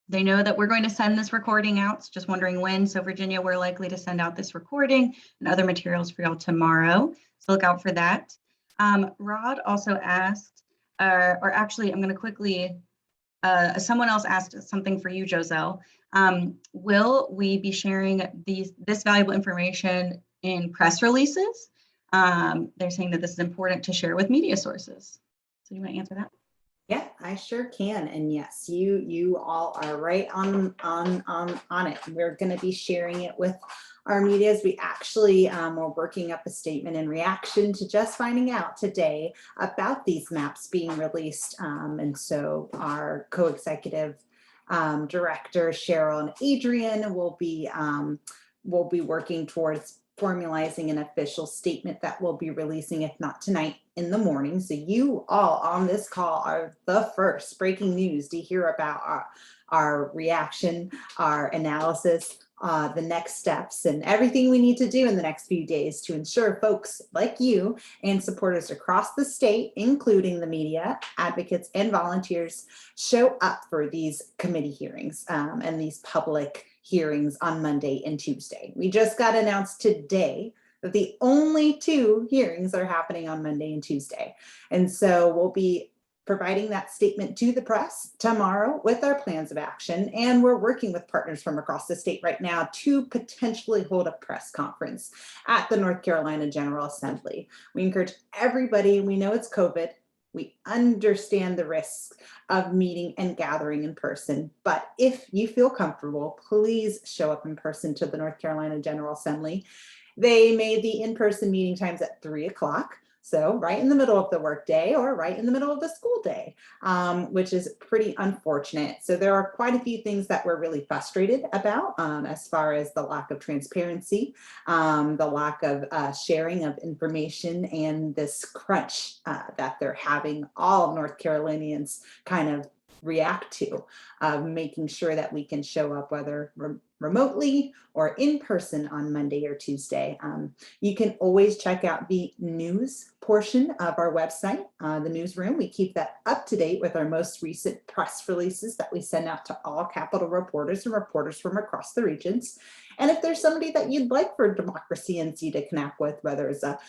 they know that we're going to send this recording out, just wondering when. So Virginia, we're likely to send out this recording and other materials for y'all tomorrow. So look out for that. Rod also asked, or actually I'm going to quickly, someone else asked something for you, Joselle. Will we be sharing this valuable information in press releases? They're saying that this is important to share with media sources. So you want to answer that? Yeah, I sure can. And yes, you all are right on it. We're going to be sharing it with our medias. We actually are working up a statement in reaction to just finding out today about these maps being released. And so our co-executive director, Cheryl and Adrian, will be working towards formalizing an official statement that we'll be releasing, if not tonight, in the morning. So you all on this call are the first breaking news to hear about our reaction, our analysis, the next steps, and everything we need to do in the next few days to ensure folks like you and supporters across the state, including the media, advocates, and volunteers, show up for these committee hearings and these public hearings on Monday and Tuesday. We just got announced today that the only 2 hearings are happening on Monday and Tuesday. And so we'll be providing that statement to the press tomorrow with our plans of action. And we're working with partners from across the state right now to potentially hold a press conference at the North Carolina General Assembly. We encourage everybody, we know it's COVID, we understand the risks of meeting and gathering in person, but if you feel comfortable, please show up in person to the North Carolina General Assembly. They made the in-person meeting times at 3 o'clock. So right in the middle of the workday or right in the middle of the school day, which is pretty unfortunate. So there are quite a few things that we're really frustrated about as far as the lack of transparency, the lack of sharing of information, and this crunch that they're having all North Carolinians kind of react to, making sure that we can show up whether remotely or in person on Monday or Tuesday. You can always check out the news portion of our website, the newsroom. We keep that up to date with our most recent press releases that we send out to all Capitol reporters and reporters from across the regions. And if there's somebody that you'd like for Democracy NC to connect with, whether it's a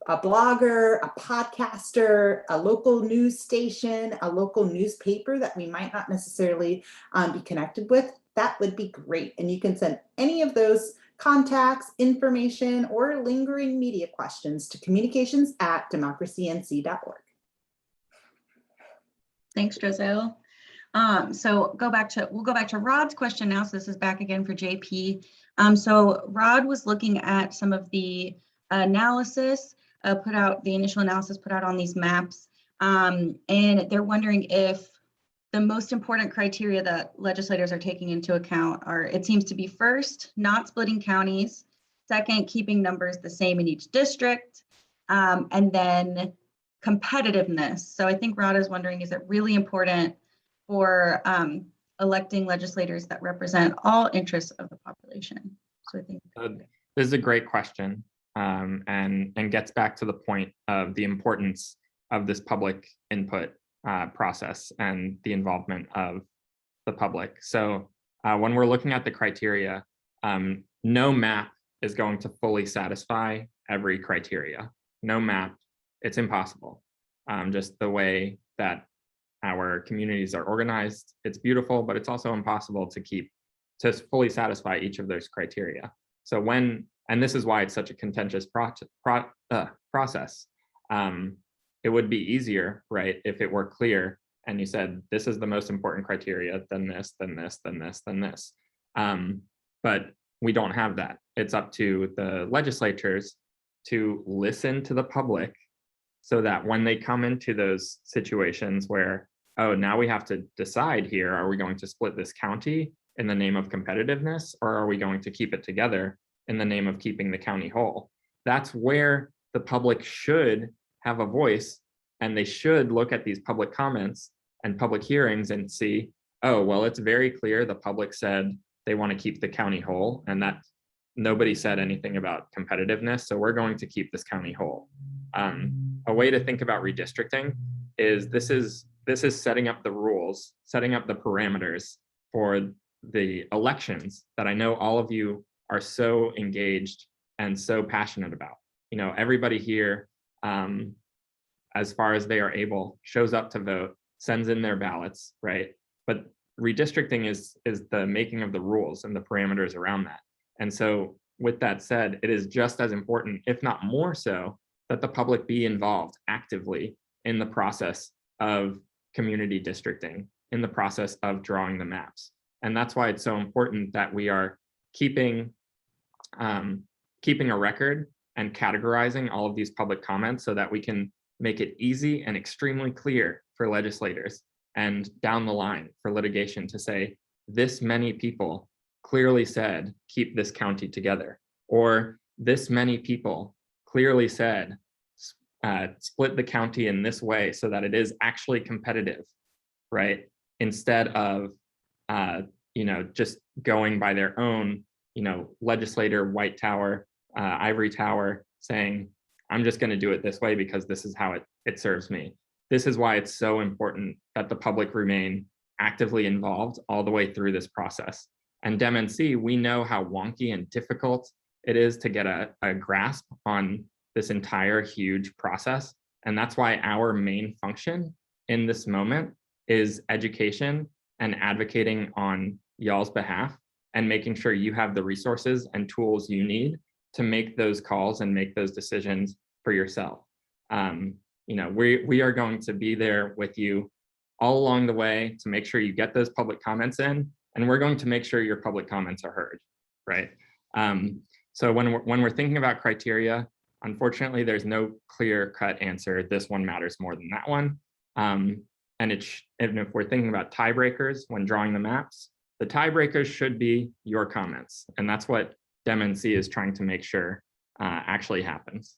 blogger, a podcaster, a local news station, a local newspaper that we might not necessarily be connected with, that would be great. And you can send any of those contacts, information, or lingering media questions to communications@democracync.org. Thanks, Joselle. So we'll go back to Rod's question now. So this is back again for JP. So Rod was looking at some of the analysis the initial analysis put out on these maps. And they're wondering if the most important criteria that legislators are taking into account are, it seems to be first, not splitting counties, second, keeping numbers the same in each district, and then competitiveness. So I think Rod is wondering, is it really important for electing legislators that represent all interests of the population? So I think this is a great question, and gets back to the point of the importance of this public input process and the involvement of the public. So when we're looking at the criteria, no map is going to fully satisfy every criteria. No map, it's impossible. Just the way that our communities are organized, it's beautiful, but it's also impossible to fully satisfy each of those criteria. So and this is why it's such a contentious process. It would be easier, right, if it were clear and you said, this is the most important criteria, then this, then this, then this, then this. But we don't have that. It's up to the legislatures to listen to the public so that when they come into those situations where, oh, now we have to decide here, are we going to split this county in the name of competitiveness, or are we going to keep it together in the name of keeping the county whole? That's where the public should have a voice, and they should look at these public comments and public hearings and see, oh, well, it's very clear the public said they want to keep the county whole, and that nobody said anything about competitiveness, so we're going to keep this county whole. A way to think about redistricting is this is setting up the rules, setting up the parameters for the elections that I know all of you are so engaged and so passionate about. You know, everybody here, as far as they are able, shows up to vote, sends in their ballots, right? But redistricting is the making of the rules and the parameters around that. And so with that said, it is just as important, if not more so, that the public be involved actively in the process of community districting, in the process of drawing the maps. And that's why it's so important that we are keeping a record and categorizing all of these public comments so that we can make it easy and extremely clear for legislators and down the line for litigation to say, this many people clearly said, keep this county together, or this many people clearly said, split the county in this way so that it is actually competitive, right? Instead of, just going by their own, legislator, White Tower, Ivory Tower, saying, I'm just going to do it this way because this is how it serves me. This is why it's so important that the public remain actively involved all the way through this process. And DemNC, we know how wonky and difficult it is to get a grasp on this entire huge process. And that's why our main function in this moment is education and advocating on y'all's behalf and making sure you have the resources and tools you need to make those calls and make those decisions for yourself. We are going to be there with you all along the way to make sure you get those public comments in, and we're going to make sure your public comments are heard, right? So when we're thinking about criteria, unfortunately, there's no clear-cut answer. This one matters more than that one. And if we're thinking about tiebreakers when drawing the maps, the tiebreakers should be your comments. And that's what DemNC is trying to make sure actually happens.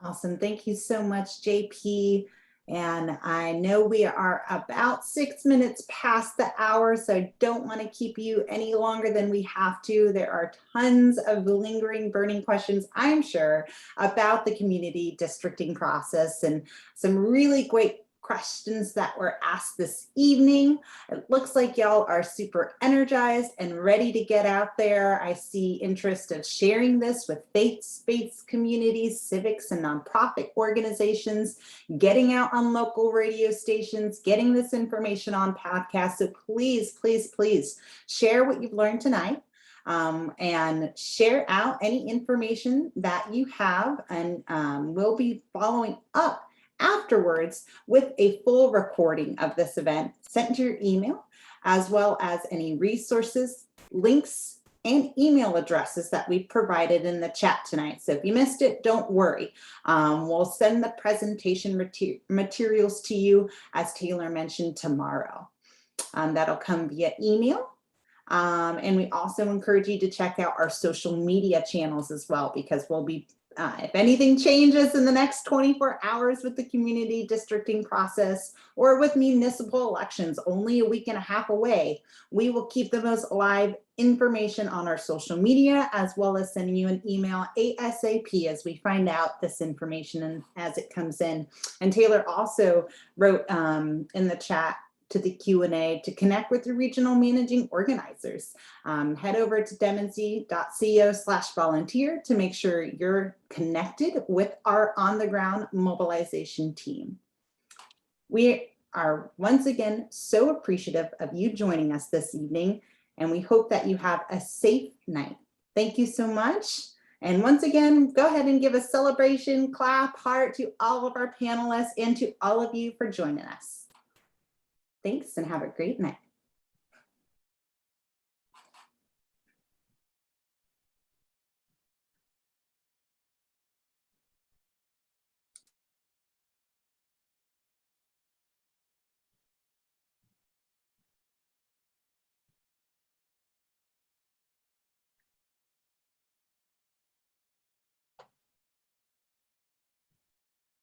Awesome. Thank you so much, JP. And I know we are about 6 minutes past the hour, so I don't want to keep you any longer than we have to. There are tons of lingering, burning questions, I'm sure, about the community districting process and some really great questions that were asked this evening. It looks like y'all are super energized and ready to get out there. I see interest of sharing this with faith-based communities, civics, and nonprofit organizations, getting out on local radio stations, getting this information on podcasts. So please, please, please share what you've learned tonight. And share out any information that you have, and we'll be following up afterwards with a full recording of this event sent to your email, as well as any resources, links, and email addresses that we provided in the chat tonight. So if you missed it, don't worry. We'll send the presentation materials to you, as Taylor mentioned, tomorrow. That'll come via email. And we also encourage you to check out our social media channels as well, because we'll be if anything changes in the next 24 hours with the community districting process or with municipal elections only a week and a half away, we will keep the most live information on our social media, as well as sending you an email ASAP as we find out this information and as it comes in. And Taylor also wrote in the chat to the Q&A to connect with your regional managing organizers. Head over to demnc.co/volunteer to make sure you're connected with our on-the-ground mobilization team. We are once again so appreciative of you joining us this evening, and we hope that you have a safe night. Thank you so much. And once again, go ahead and give a celebration, clap, heart to all of our panelists and to all of you for joining us. Thanks and have a great night.